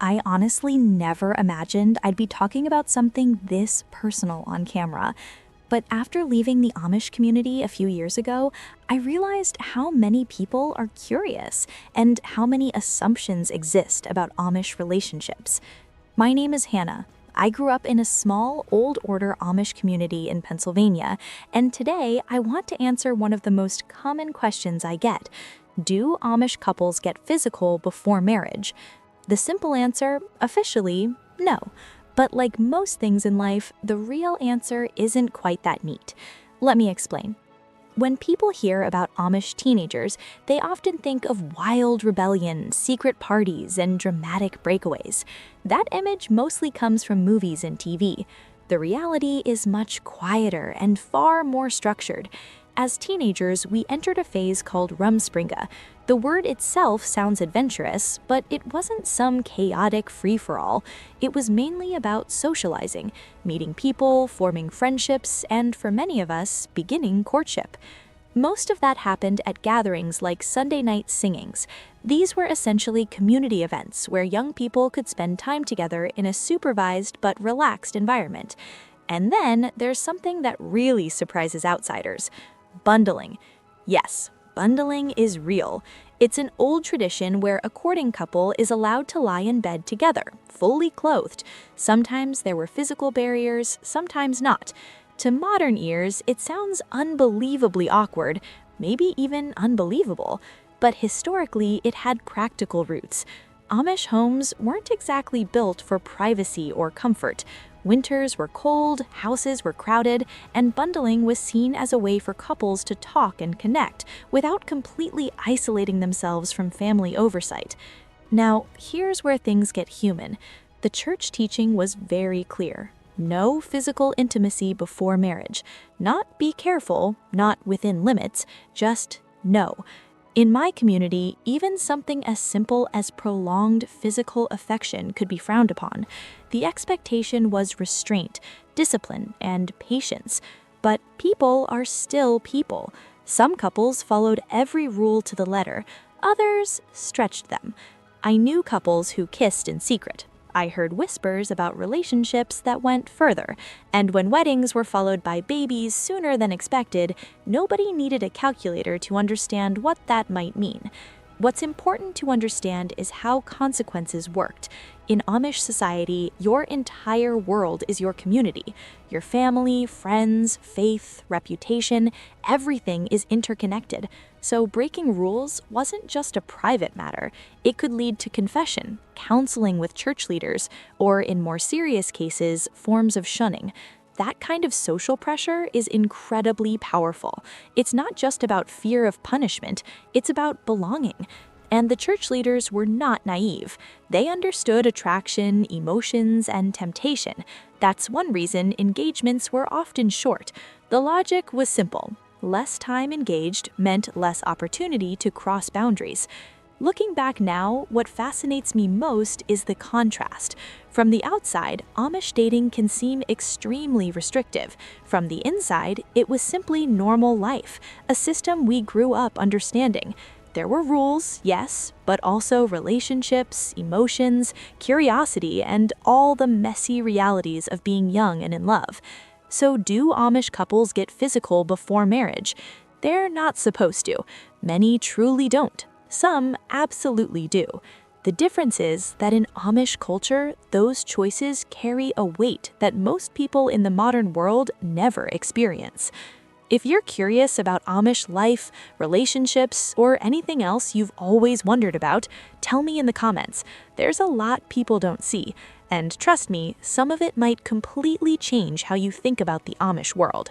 I honestly never imagined I'd be talking about something this personal on camera. But after leaving the Amish community a few years ago, I realized how many people are curious and how many assumptions exist about Amish relationships. My name is Hannah. I grew up in a small Old Order Amish community in Pennsylvania, and today I want to answer one of the most common questions I get. Do Amish couples get physical before marriage? The simple answer, officially, no. But like most things in life, the real answer isn't quite that neat. Let me explain. When people hear about Amish teenagers, they often think of wild rebellion, secret parties, and dramatic breakaways. That image mostly comes from movies and TV. The reality is much quieter and far more structured. As teenagers, we entered a phase called Rumspringa. The word itself sounds adventurous, but it wasn't some chaotic free-for-all. It was mainly about socializing, meeting people, forming friendships, and for many of us, beginning courtship. Most of that happened at gatherings like Sunday night singings. These were essentially community events where young people could spend time together in a supervised but relaxed environment. And then there's something that really surprises outsiders. Bundling. Yes, bundling is real. It's an old tradition where a courting couple is allowed to lie in bed together, fully clothed. Sometimes there were physical barriers, sometimes not. To modern ears, it sounds unbelievably awkward, maybe even unbelievable. But historically, it had practical roots. Amish homes weren't exactly built for privacy or comfort. Winters were cold, houses were crowded, and bundling was seen as a way for couples to talk and connect without completely isolating themselves from family oversight. Now, here's where things get human. The church teaching was very clear. No physical intimacy before marriage. Not be careful, not within limits, just no. In my community, even something as simple as prolonged physical affection could be frowned upon. The expectation was restraint, discipline, and patience. But people are still people. Some couples followed every rule to the letter, others stretched them. I knew couples who kissed in secret. I heard whispers about relationships that went further, and when weddings were followed by babies sooner than expected, nobody needed a calculator to understand what that might mean. What's important to understand is how consequences worked. In Amish society, your entire world is your community. Your family, friends, faith, reputation, everything is interconnected. So breaking rules wasn't just a private matter. It could lead to confession, counseling with church leaders, or in more serious cases, forms of shunning. That kind of social pressure is incredibly powerful. It's not just about fear of punishment, it's about belonging. And the church leaders were not naive. They understood attraction, emotions, and temptation. That's one reason engagements were often short. The logic was simple. Less time engaged meant less opportunity to cross boundaries. Looking back now, what fascinates me most is the contrast. From the outside, Amish dating can seem extremely restrictive. From the inside, it was simply normal life, a system we grew up understanding. There were rules, yes, but also relationships, emotions, curiosity, and all the messy realities of being young and in love. So do Amish couples get physical before marriage? They're not supposed to. Many truly don't. Some absolutely do. The difference is that in Amish culture, those choices carry a weight that most people in the modern world never experience. If you're curious about Amish life, relationships, or anything else you've always wondered about, tell me in the comments. There's a lot people don't see, and trust me, some of it might completely change how you think about the Amish world.